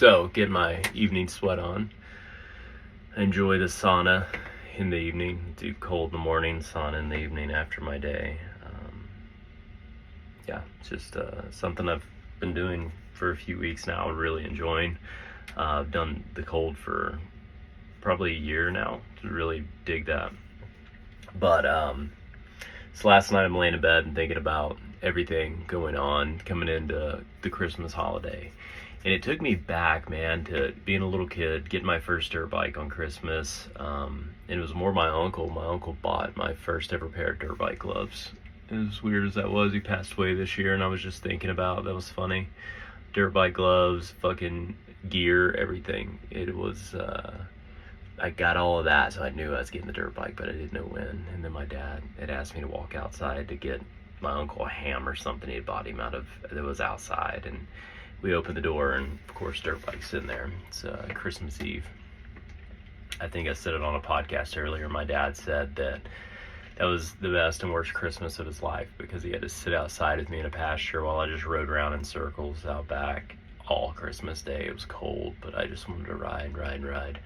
So, get my evening sweat on. Enjoy the sauna in the evening. Do cold in the morning, sauna in the evening after my day. Yeah, it's just something I've been doing for a few weeks now, really enjoying. I've done the cold for probably a year now to really dig that. But so last night I'm laying in bed and thinking about everything going on coming into the Christmas holiday. And it took me back, man, to being a little kid, getting my first dirt bike on Christmas. And it was more my uncle. My uncle bought my first ever pair of dirt bike gloves. As weird as that was, he passed away this year, and I was just thinking about, that was funny. Dirt bike gloves, fucking gear, everything. It was, I got all of that, so I knew I was getting the dirt bike, but I didn't know when. And then my dad had asked me to walk outside to get my uncle a ham or something he had bought him that was outside. And we opened the door, and of course, dirt bike's in there. It's Christmas Eve. I think I said it on a podcast earlier. My dad said that was the best and worst Christmas of his life because he had to sit outside with me in a pasture while I just rode around in circles out back all Christmas Day. It was cold, but I just wanted to ride.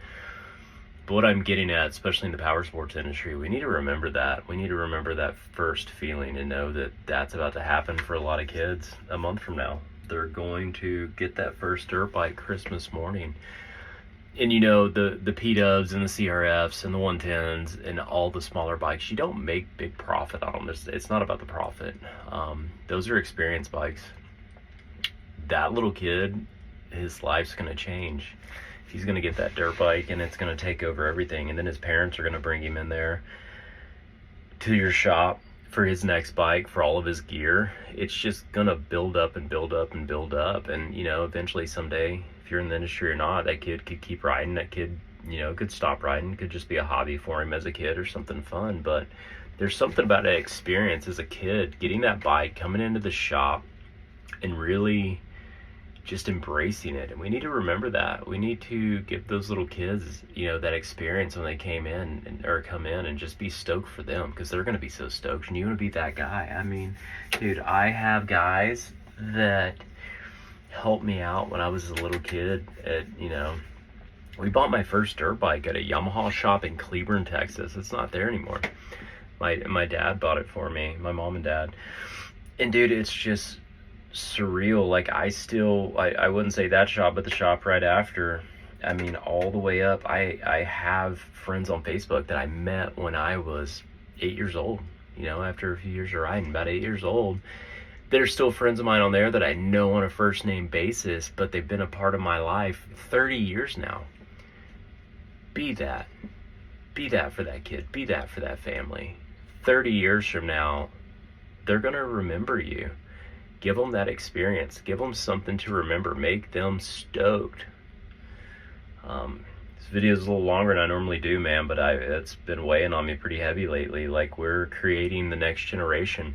But what I'm getting at, especially in the power sports industry, we need to remember that. We need to remember that first feeling and know that that's about to happen for a lot of kids a month from now. They're going to get that first dirt bike Christmas morning. And you know, the P-Dubs and the CRFs and the 110s and all the smaller bikes, you don't make big profit on them. It's not about the profit. Those are experience bikes. That little kid, his life's going to change. He's going to get that dirt bike and it's going to take over everything. And then his parents are going to bring him in there to your shop for his next bike, for all of his gear. It's just going to build up. And, you know, eventually someday, if you're in the industry or not, that kid could keep riding. That kid, you know, could stop riding. Could just be a hobby for him as a kid or something fun. But there's something about that experience as a kid, getting that bike, coming into the shop and really just embracing it. And we need to remember that. We need to give those little kids, you know, that experience when they come in and just be stoked for them, because they're going to be so stoked. And you want to be that guy. I mean, dude, I have guys that helped me out when I was a little kid. We bought my first dirt bike at a Yamaha shop in Cleburne, Texas. It's not there anymore. My dad bought it for me, my mom and dad. And dude, it's just surreal. Like I wouldn't say that shop, but the shop right after. I mean, all the way up. I have friends on Facebook that I met when I was 8 years old. You know, after a few years of riding, about 8 years old. They're still friends of mine on there that I know on a first name basis, but they've been a part of my life 30 years now. Be that for that kid. Be that for that family. 30 years from now, they're going to remember you. Give them that experience. Give them something to remember. Make them stoked. This video is a little longer than I normally do, man, but it's been weighing on me pretty heavy lately. Like, we're creating the next generation.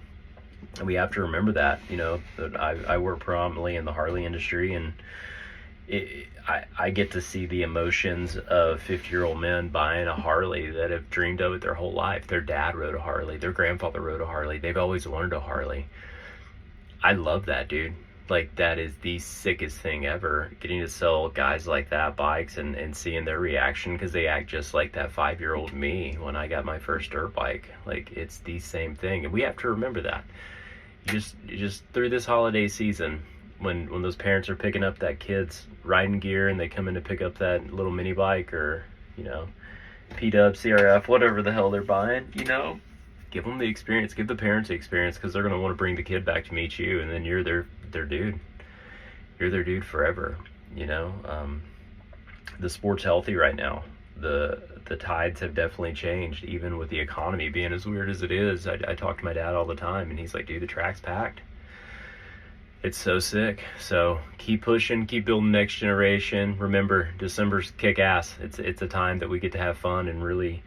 And we have to remember that, you know, that I work predominantly in the Harley industry, and I get to see the emotions of 50-year-old men buying a Harley that have dreamed of it their whole life. Their dad rode a Harley. Their grandfather rode a Harley. They've always wanted a Harley. I love that, dude. Like, that is the sickest thing ever, getting to sell guys like that bikes and seeing their reaction, because they act just like that 5-year-old me when I got my first dirt bike. Like, it's the same thing, and we have to remember that. You just through this holiday season, when those parents are picking up that kid's riding gear and they come in to pick up that little mini bike, or, you know, P-Dub, CRF, whatever the hell they're buying, you know, give them the experience, give the parents the experience, because they're going to want to bring the kid back to meet you, and then you're their dude. You're their dude forever, you know. The sport's healthy right now. The tides have definitely changed, even with the economy being as weird as it is. I talk to my dad all the time, and he's like, dude, the track's packed. It's so sick. So keep pushing, keep building next generation. Remember, December's kick ass. It's a time that we get to have fun and really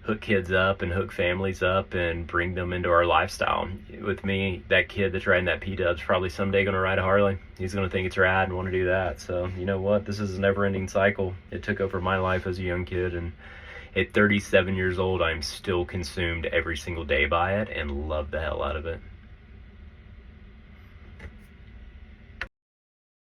hook kids up and hook families up and bring them into our lifestyle. With me, that kid that's riding that P-Dub's probably someday going to ride a Harley. He's going to think it's rad and want to do that. So, you know what? This is a never-ending cycle. It took over my life as a young kid, and at 37 years old, I'm still consumed every single day by it and love the hell out of it.